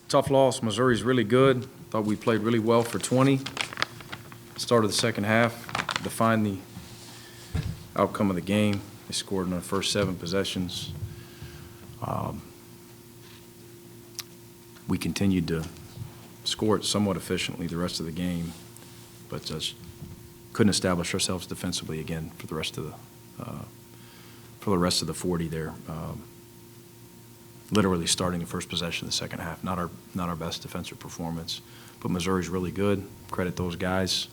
Tough loss. Missouri's really good. Thought we played really well for 20. Start of the second half, defined the outcome of the game. They scored in the first 7 possessions. We continued to score it somewhat efficiently the rest of the game, but just couldn't establish ourselves defensively again for the rest of the 40 there. Literally starting the first possession of the second half. Not our best defensive performance, but Missouri's really good. Credit those guys.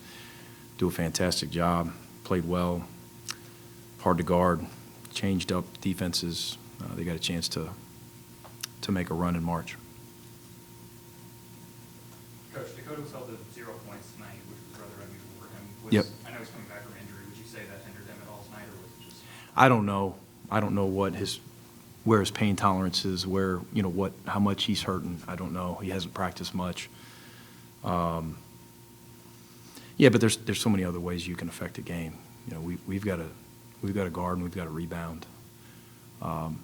Do a fantastic job. Played well. Hard to guard. Changed up defenses. They got a chance to make a run in March. Coach, Dakota was held to 0 points tonight, which was rather unusual for him. Yep. I know he's coming back from injury. Would you say that hindered him at all tonight, or was it just? I don't know. I don't know where his pain tolerance is, how much he's hurting. I don't know. He hasn't practiced much. Yeah, but there's so many other ways you can affect a game. We've got to guard and we've got to rebound. And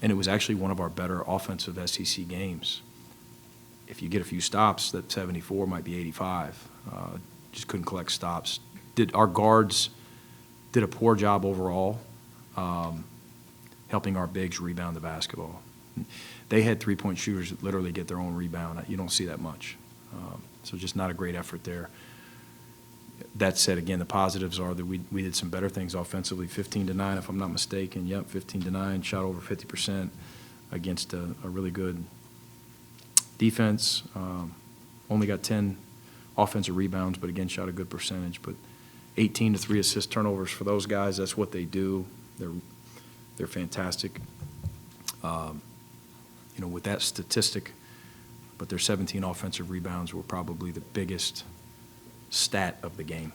it was actually one of our better offensive SEC games. If you get a few stops, that 74 might be 85. Just couldn't collect stops. Our guards did a poor job overall, helping our bigs rebound the basketball. They had three-point shooters that literally get their own rebound. You don't see that much. So just not a great effort there. That said, again, the positives are that we did some better things offensively. 15-9, if I'm not mistaken. Yep, 15-9, shot over 50% against a really good defense. Only got 10 offensive rebounds, but again, shot a good percentage. But 18 to 3 assist turnovers for those guys. That's what they do. They're fantastic. With that statistic, but their 17 offensive rebounds were probably the biggest stat of the game.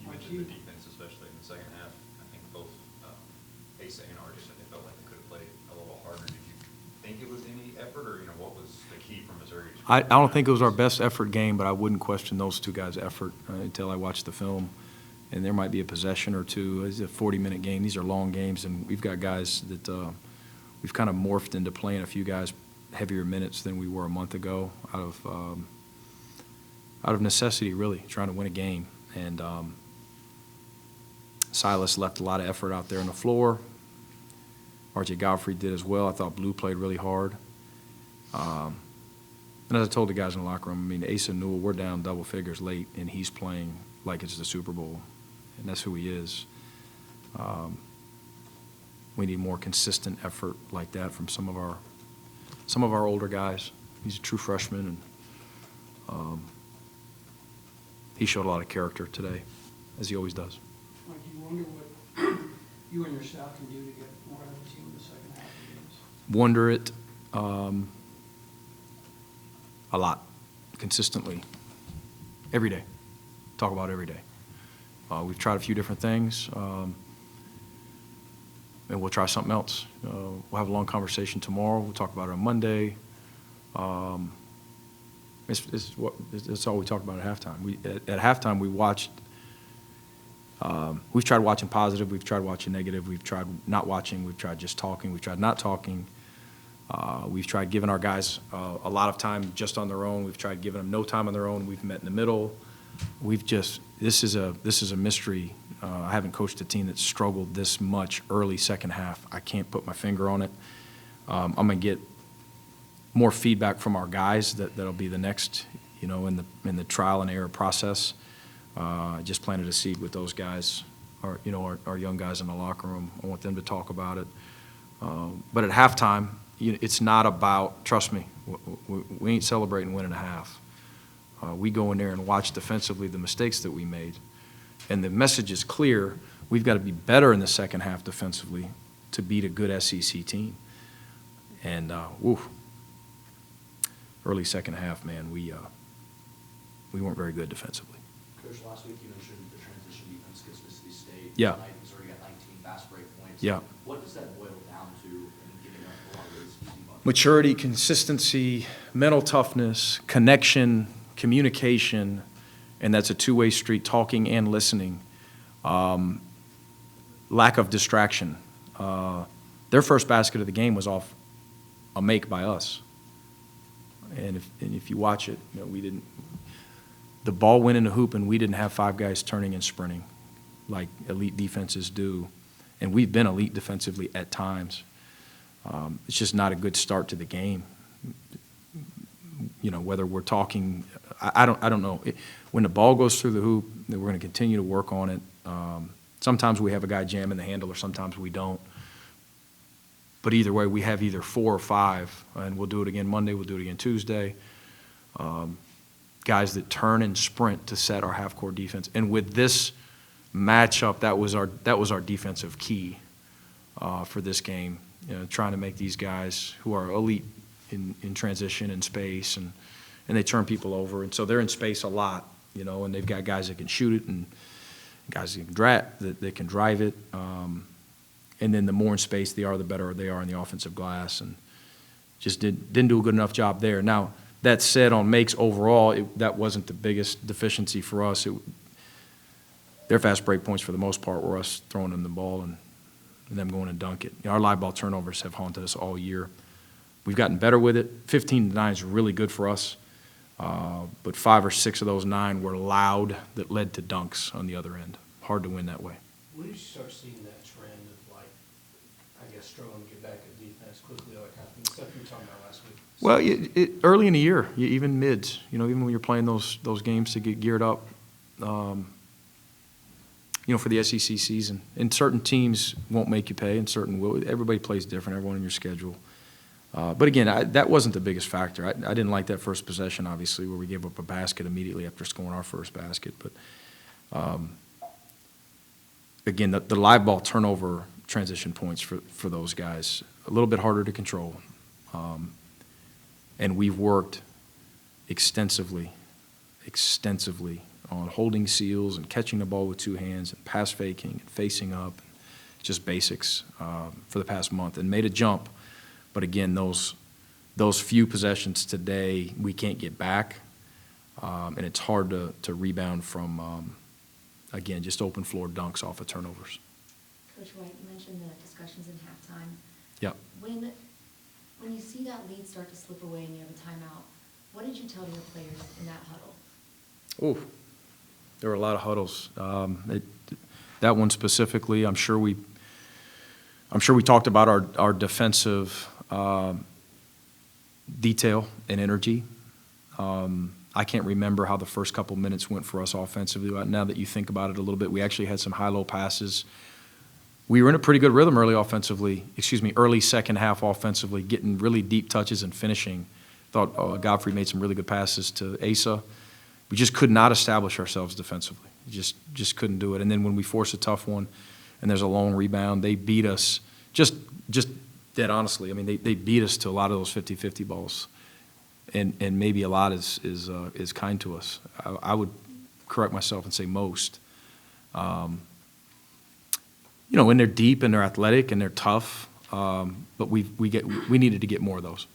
You mentioned the defense, especially in the second half. I think both Asa and Artis, they felt like they could have played a little harder. Did you think it was any effort, or what was the key for Missouri? I don't think it was our best effort game, but I wouldn't question those two guys' effort until I watched the film. And there might be a possession or two. It's a 40-minute game. These are long games, and we've got guys that we've kind of morphed into playing a few guys heavier minutes than we were a month ago out of necessity, really, trying to win a game. And Silas left a lot of effort out there on the floor. R.J. Godfrey did as well. I thought Blue played really hard. And as I told the guys in the locker room, Asa Newell, we're down double figures late, and he's playing like it's the Super Bowl, and that's who he is. We need more consistent effort like that from some of our older guys. He's a true freshman, and he showed a lot of character today, as he always does. Mike, you wonder what you and your staff can do to get more out of the team in the second half of games? Wonder it a lot, consistently, every day. Talk about every day. We've tried a few different things, and we'll try something else. We'll have a long conversation tomorrow. We'll talk about it on Monday. It's all we talk about at halftime. At halftime, we watched. We've tried watching positive. We've tried watching negative. We've tried not watching. We've tried just talking. We've tried not talking. We've tried giving our guys a lot of time just on their own. We've tried giving them no time on their own. We've met in the middle. This is a mystery. I haven't coached a team that struggled this much early second half. I can't put my finger on it. I'm going to get more feedback from our guys that'll be the next, in the trial and error process. I just planted a seed with those guys, our young guys in the locker room. I want them to talk about it. But at halftime, it's not about, trust me, we ain't celebrating winning a half. We go in there and watch defensively the mistakes that we made. And the message is clear. We've got to be better in the second half defensively to beat a good SEC team. And, early second half, man, we weren't very good defensively. Coach, last week you mentioned the transition defense against Mississippi State. Yeah. Tonight, Missouri got 19 fast break points. Yeah. What does that boil down to in giving up a lot of those easy buckets? Maturity, consistency, mental toughness, connection, communication, and that's a two-way street, talking and listening. Lack of distraction. Their first basket of the game was off a make by us. And if you watch it, the ball went in the hoop and we didn't have 5 guys turning and sprinting like elite defenses do. And we've been elite defensively at times. It's just not a good start to the game. Whether we're talking, I don't know. When the ball goes through the hoop, then we're going to continue to work on it. Sometimes we have a guy jamming the handle, or sometimes we don't. But either way, we have either 4 or 5, and we'll do it again Monday, we'll do it again Tuesday. Guys that turn and sprint to set our half-court defense. And with this matchup, that was our defensive key for this game. Trying to make these guys who are elite in transition and space, and they turn people over. And so they're in space a lot, and they've got guys that can shoot it and guys that can drive it. And then the more in space they are, the better they are in the offensive glass. And just didn't do a good enough job there. Now, that said, on makes overall, that wasn't the biggest deficiency for us. Their fast break points for the most part were us throwing them the ball and them going and dunk it. Our live ball turnovers have haunted us all year. We've gotten better with it. 15-9 is really good for us. But 5 or 6 of those 9 were loud that led to dunks on the other end. Hard to win that way. When did you start seeing that trend of, I guess, struggling to get back at defense quickly, all that kind of thing, stuff you were talking about last week? Well, early in the year, even mids, even when you're playing those games to get geared up, for the SEC season. And certain teams won't make you pay, and certain will. Everybody plays different, everyone in your schedule. But again, that wasn't the biggest factor. I didn't like that first possession, obviously, where we gave up a basket immediately after scoring our first basket. But again, the live ball turnover transition points for those guys, a little bit harder to control. And we've worked extensively on holding seals and catching the ball with 2 hands and pass faking and facing up, just basics for the past month, and made a jump. But again, those few possessions today we can't get back, and it's hard to rebound from, again, just open floor dunks off of turnovers. Coach White, you mentioned the discussions in halftime. Yep. When you see that lead start to slip away and you have a timeout, what did you tell your players in that huddle? Oh, there were a lot of huddles. That one specifically, I'm sure we talked about our defensive detail and energy. I can't remember how the first couple minutes went for us offensively. Now that you think about it a little bit, we actually had some high-low passes. We were in a pretty good rhythm early second half offensively, getting really deep touches and finishing. Thought Godfrey made some really good passes to Asa. We just could not establish ourselves defensively. Just couldn't do it. And then when we force a tough one and there's a long rebound, they beat us just dead honestly. I mean, they beat us to a lot of those 50-50 balls. And maybe a lot is kind to us. I would correct myself and say most. And they're deep and they're athletic and they're tough, but we needed to get more of those.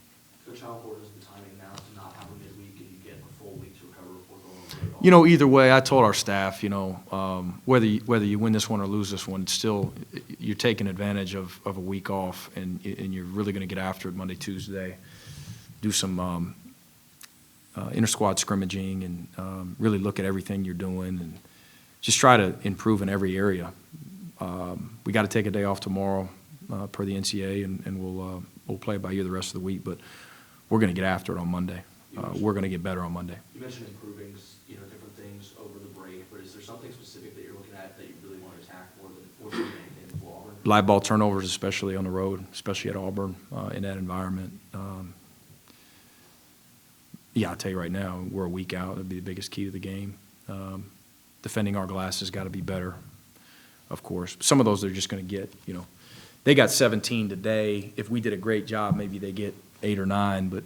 Coach, how important is the timing now to not have a midweek and you get a full week to recover before going on break? Either way, I told our staff, whether you win this one or lose this one, still you're taking advantage of a week off, and you're really going to get after it Monday, Tuesday, do some inter-squad scrimmaging and really look at everything you're doing and just try to improve in every area. We got to take a day off tomorrow per the NCAA, and we'll play by ear the rest of the week, but we're going to get after it on Monday. We're going to get better on Monday. You mentioned improving, different things over the break, but is there something specific that you're looking at that you really want to attack more than anything for Auburn? Live ball turnovers, especially on the road, especially at Auburn, in that environment. I'll tell you right now, we're a week out. It'll be the biggest key to the game. Defending our glass has got to be better, of course. Some of those they're just going to get, They got 17 today. If we did a great job, maybe they get 8 or 9, but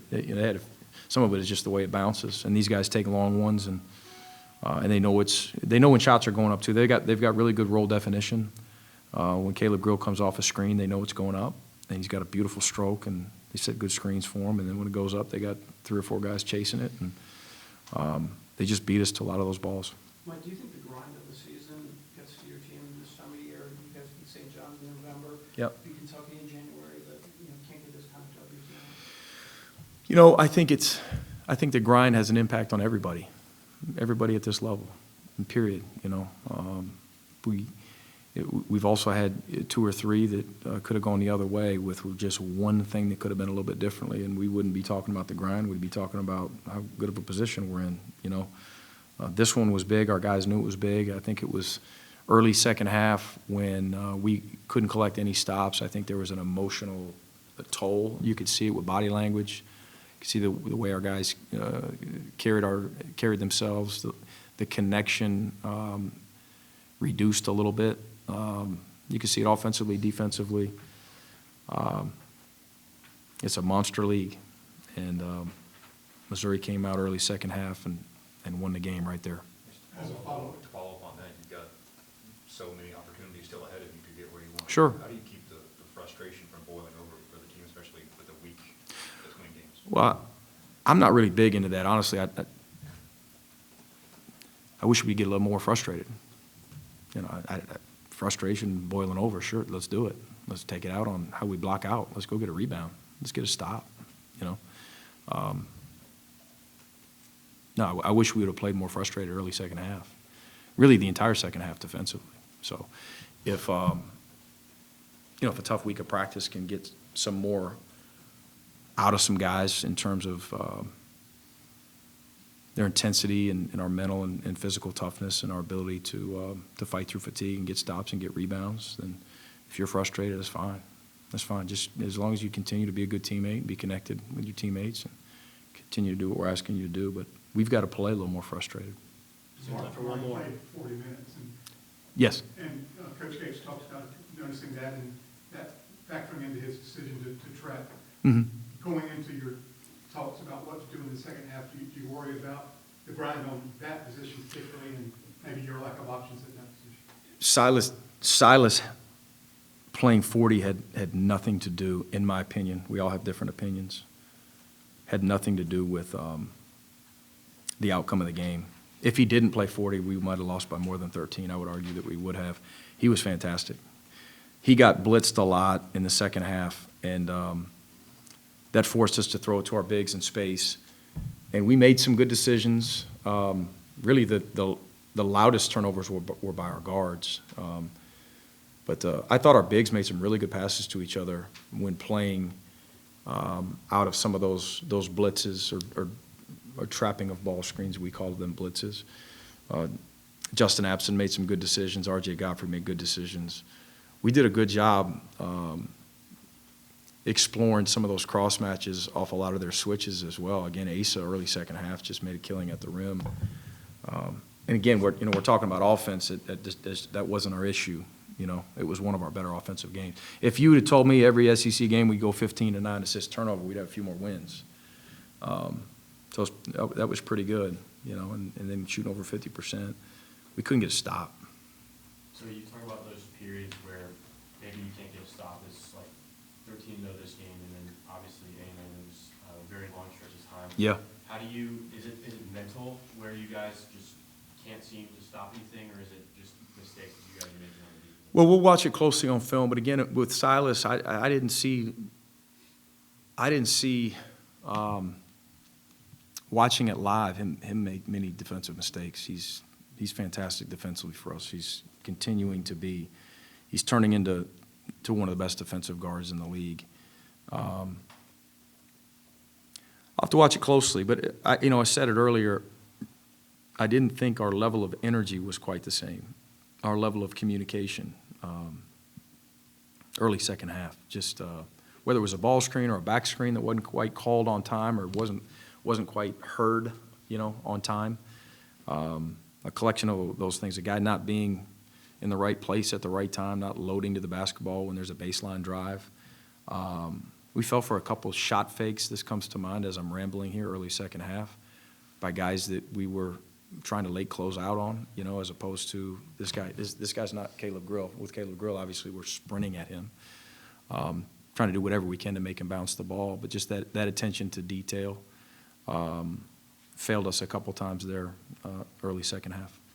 some of it is just the way it bounces. And these guys take long ones, and they know when shots are going up too. They've got really good roll definition. When Caleb Grill comes off a screen, they know it's going up, and he's got a beautiful stroke, and they set good screens for him. And then when it goes up, they got 3 or 4 guys chasing it, and they just beat us to a lot of those balls. Mike, do you think the grind of the season gets to your team this time of year? You guys beat St. John's in November. Yep. Beat Kentucky in January. That can't get this kind of W. I think I think the grind has an impact on everybody at this level, period, you know. We've also had 2 or 3 that could have gone the other way with just one thing that could have been a little bit differently, and we wouldn't be talking about the grind. We'd be talking about how good of a position we're in, you know. This one was big. Our guys knew it was big. I think it was early second half when we couldn't collect any stops. I think there was an emotional toll. You could see it with body language. You could see the way our guys carried themselves. The connection reduced a little bit. You can see it offensively, defensively. It's a monster league, and Missouri came out early second half and won the game right there. To follow up on that, you've got so many opportunities still ahead of you to get where you want. Sure. How do you keep the frustration from boiling over for the team, especially with the week between games? Well, I'm not really big into that, honestly. I wish we'd get a little more frustrated. You know, frustration boiling over, sure, let's do it. Let's take it out on how we block out. Let's go get a rebound. Let's get a stop, you know. No, I wish we would have played more frustrated early second half. Really the entire second half defensively. So if, you know, if a tough week of practice can get some more out of some guys in terms of their intensity and our mental and physical toughness and our ability to fight through fatigue and get stops and get rebounds, then if you're frustrated, that's fine. That's fine. Just as long as you continue to be a good teammate and be connected with your teammates and continue to do what we're asking you to do. But we've got to play a little more frustrated. Time for one more. Played 40 minutes, and Yes. Coach Gates talks about noticing that and that factoring into his decision to track. Mm-hmm. Going into your talks about what to do in the second half, do you worry about the grind on that position particularly, and maybe your lack of options at that position? Silas playing 40 had nothing to do, in my opinion, we all have different opinions, had nothing to do with the outcome of the game. If he didn't play 40, we might have lost by more than 13. I would argue that we would have. He was fantastic. He got blitzed a lot in the second half, and that forced us to throw it to our bigs in space. And we made some good decisions. Really, the loudest turnovers were by our guards. But I thought our bigs made some really good passes to each other when playing out of some of those blitzes or trapping of ball screens. We called them blitzes. Justin Abson made some good decisions. R.J. Godfrey made good decisions. We did a good job exploring some of those cross matches off a lot of their switches as well. Again, Asa early second half just made a killing at the rim. And again, we're talking about offense. That wasn't our issue. You know, it was one of our better offensive games. If you would have told me every SEC game we'd go 15-9 assist turnover, we'd have a few more wins. So that was pretty good, you know, and then shooting over 50%. We couldn't get a stop. So you talk about those periods where maybe you can't get a stop. It's like 13-0 this game, and then obviously A&M was very long stretches of time. Yeah. How do you, is it mental where you guys just can't seem to stop anything, or is it just mistakes that you guys are making on the defense? Well, we'll watch it closely on film, but again, with Silas, I didn't see watching it live, him make many defensive mistakes. He's fantastic defensively for us. He's continuing to be. He's turning into one of the best defensive guards in the league. I'll have to watch it closely, but I said it earlier. I didn't think our level of energy was quite the same. Our level of communication, early second half, just whether it was a ball screen or a back screen that wasn't quite called on time or wasn't quite heard, on time. A collection of those things. A guy not being in the right place at the right time, not loading to the basketball when there's a baseline drive. We fell for a couple shot fakes. This comes to mind as I'm rambling here, early second half, by guys that we were trying to late close out on, as opposed to this guy. This guy's not Caleb Grill. With Caleb Grill, obviously, we're sprinting at him, trying to do whatever we can to make him bounce the ball. But just that attention to detail failed us a couple times there early second half.